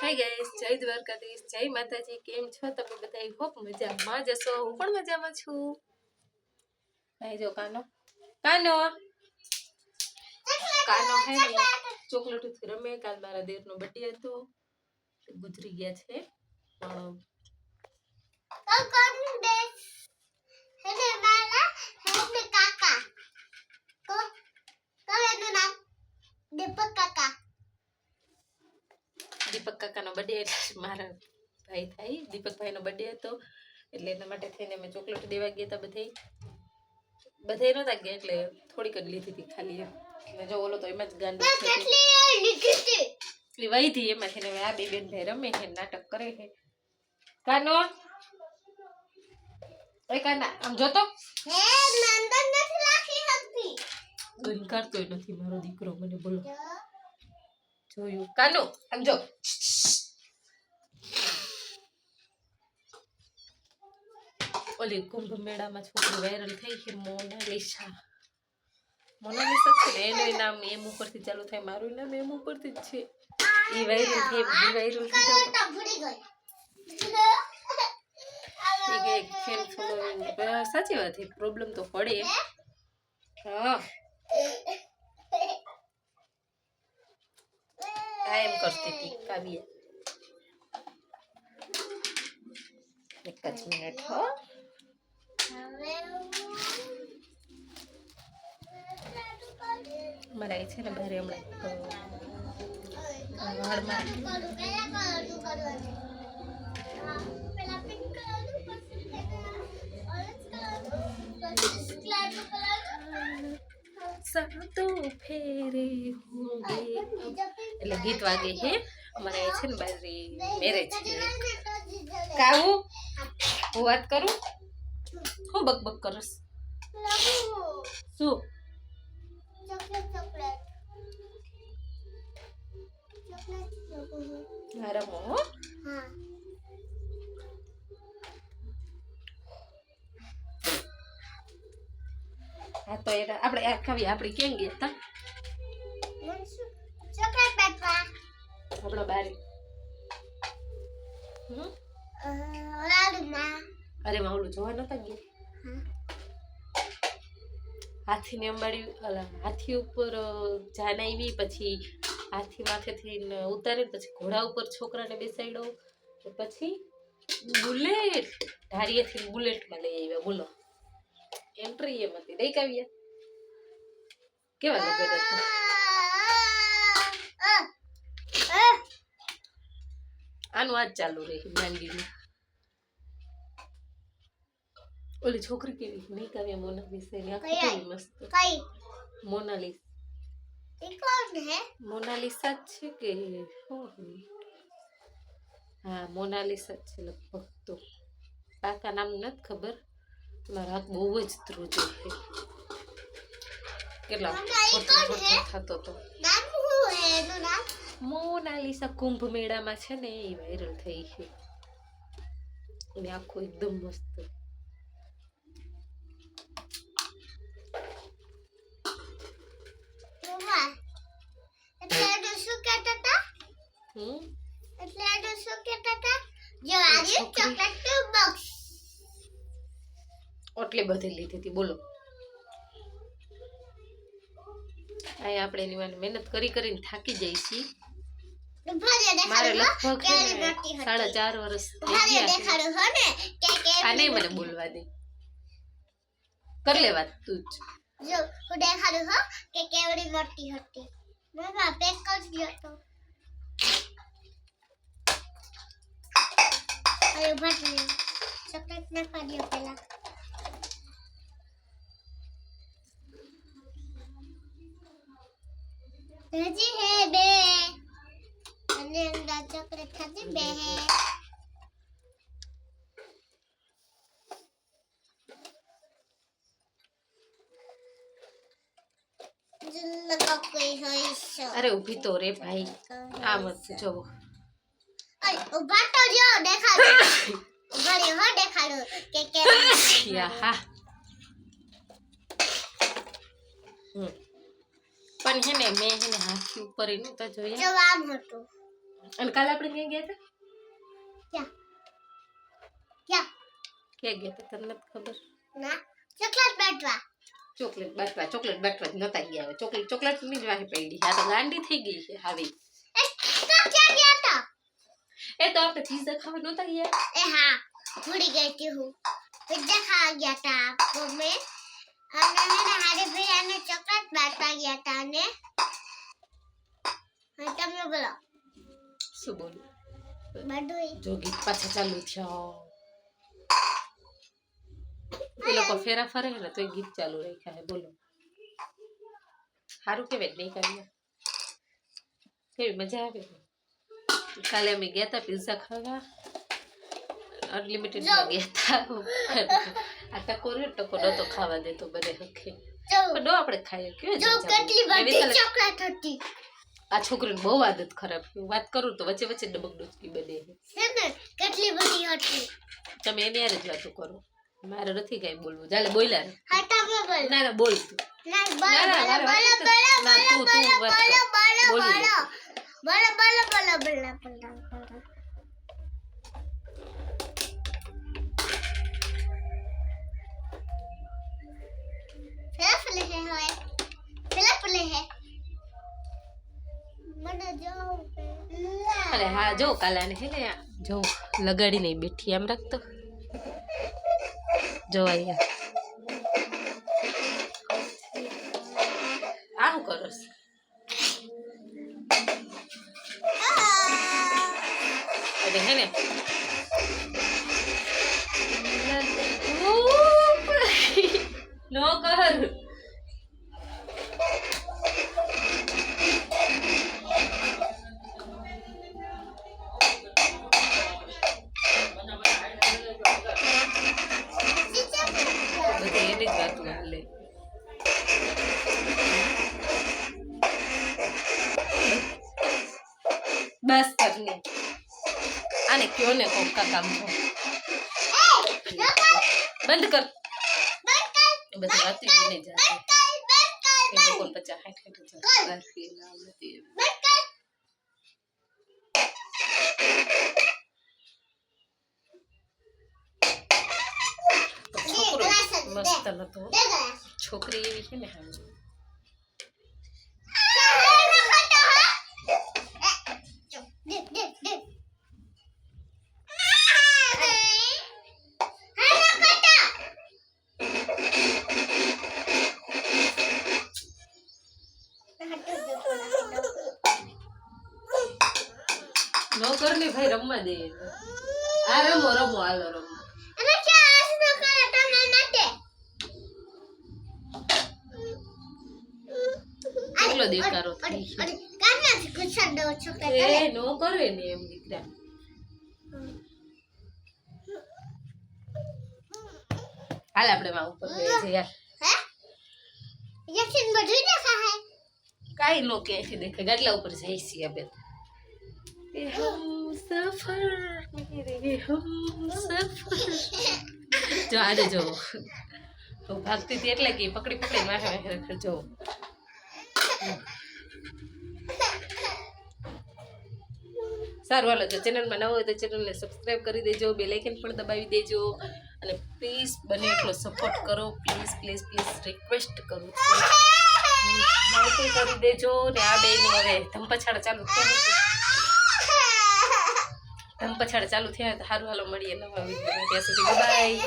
Hi guys, જય દ્વારકાધીશ, જય માતાજી. કેમ છો તમે બધા? હોપ મજામાં જ હશો. હું પણ મજામાં છું. અહીં જો કાનો કાનો કાનો હે ચોકલેટ રમે. કાલ મારા દેરનો બર્થડે હતો, ગુજરી ગયા છે. દીપક કાકાનો બર્થડે એટલે મારા ભાઈ થાય દીપકભાઈ નો બર્થડે હતો, એટલે એના માટે થઈને અમે ચોકલેટ દેવા ગયા હતા. બધે નહોતા ગયા એટલે થોડીક જ લીધી હતી ખાલી. એટલે જો ઓલો તો એમાં જ ગાંડો છે, વહી હતી એમાંથી ને આ બે બેન ભાઈ રમે છે, નાટક કરે છે. કાનો એ કાના આમ જોતો કરતોય નથી મારો દીકરો. મને બોલો જોયું કાનો આમ જો. ઓલી કુંભ મેળામાં છોકરી વાયરલ થઈ છે, મોનાલિસા છે ને, એનું નામ એમ ઉપરથી ચાલુ થાય, મારું નામ એમ ઉપરથી જ છે. એ વાયરલ થઈ સાચી વાત છે, પ્રોબ્લેમ તો પડે. હા એમ કરતી હતી કાવ્ય. એક જ મિનિટ હો. મારા છે ને બારે હમણાં ફેરે એટલે ગીત વાગે છે. અમારે છે ને બારી મેરેજ છે. કાવું હું વાત કરું, હું બકબક કરસ શું? રમો હા તો એના આપણે ખાવી આપણે કેમ ગયા હતા આપણા બારી? અરે ઓલું જોવા નતા ગયા? હાથી ને અંબાડી હાથી ઉપર જાન આવી, પછી હાથી માથેથી ઉતારી, પછી ઘોડા ઉપર છોકરાને બેસાડ્યો, પછી બુલેટ ધારીએથી બુલેટમાં લઈ આવ્યા. બોલો એન્ટ્રી એમ હતી. દઈ કાવ્યા કેવા લગન હતા. આનું આજ ચાલુ રહી માંડીનું. ઓલી છોકરી કેવી નહીં કાવ્યા? મોનાલિસા ની આખી કેવી મસ્ત. મોનાલિસા જ છે કે શું? હા મોનાલિસા જ છે લગભગ. તો પાકા નામ નથી ખબર. મારા હાથ બહુ જ ધ્રુજે છે. કેટલા થતો તો મોનાલિસા કુંભ મેળામાં છે ને એ વાયરલ થઈ છે. અને આખો એકદમ મસ્ત. એટલી બધી લીધી હતી. બોલો અહીં આપણે એની મહેનત કરી કરીને થાકી જાય છીએ. મારે લગભગ 4.5 વર્ષ થઈ ગયા. આ નહીં મને બોલવા દે. કર લે વાત તું જ. જો હું દેખાડું હો કે કેવડી મોટી હતી. મામા પેક કરી ગયો તો. અરે ભાઈ ચોકલેટ ના પાડ્યો પેલા. હજી હે બે અને અંદા ચોકલેટ ખાધી બે હે. અરે ઉભી તો રે ભાઈ. આ મત જોવો. અરે ઉભા તો જો દેખાડો. ઉભા રે હો દેખાડો કે યા. પણ હે ને મેં હે ને હાથી ઉપર નહોતા જોયા. જો આમ હતું. અને કાલે આપણે ક્યાં ગયા હતા? ક્યાં ગયા હતા તને નથી ખબર? ચોકલેટ બાટવા જ નતા ગયા. હવે ચોકલેટ ની જ વાહે પડી. આ તો ગાંડી થઈ ગઈ છે આવી. એ તો આપણે પીઝા ખાવા નતા ગયા. ભૂલી ગઈ હતી હું. પિઝા ખાવા ગયા હતા મમ્મી. અને હારે ભાઈ અને ચોકલેટ બાટવા ગયા હતા. અને તમે બોલો શું બોલું? બધું જો ગીત પાછા ચાલુ થયા. એ લોકો ફેરા ફરે ને તો ગીત ચાલુ રાખ્યા હે. બોલો સારું કેવાય નહીં કર્યા? કેવી મજા આવે. કાલે અમે ગયા હતા પીઝા ખાવા. અનલિમિટેડ માં ગયા હતા. આ ટકો નતો ખાવા દેતો બને હકે. પણ આપણે ખાઈએ કેવું. આ છોકરીને બહુ આદત ખરાબ. વાત કરું તો વચ્ચે વચ્ચે ડબક ડુચકી બને કેટલી બધી હતી. તમે એની યાર જ વાતો કરો. મારે નથી કઈ બોલવું. ચાલે બોલ્યા ને. ના ના બોલ તું. અરે હા જો કાલે હે ને જો લગાડી નહીં બેઠી આમ રાખતો જો અહીંયા આવું કરસ. અરે હે ને નો કર. બસ કરને આને ક્યો ને કોક કા કામ છો. બંધ કર. બધી વાત નહીં જાતી. એ લોકો 50 60 ગારફી ના નથી. છોકરો મસ્ત નતો. છોકરી એવી છે ને હા. નો કર ને ભાઈ રમવા દે. આ રમો હાલો રમો. કેટલો દેકારો થઈ ગયો. એ નો કરે ને એમ દીકરા. હાલ આપણે માં ઉપર ગયે છે યાર. કાઈ નો કે છે દેખે ગાડલા ઉપર જઈ છે અબે. हमसफर मेरे हमसफर. જો આજે જો તો ભાગતી હતી એટલે કે પકડી પકડી માથે માથે જો. સારું હાલો. જો ચેનલમાં નવો હોય તો ચેનલને સબસ્ક્રાઈબ કરી દેજો. બેલ આઇકન પણ દબાવી દેજો. અને પ્લીઝ બને એટલો સપોર્ટ કરો. પ્લીઝ પ્લીઝ પ્લીઝ રિક્વેસ્ટ કરું છું. માહિતી કરી દેજો. ને આ બેની હવે ધમપછાડ ચાલુ થયા. ધમપછાડ ચાલુ થયા તો સારું હાલો મળીએ નવા વિડીયો. ત્યાં સુધી બાય.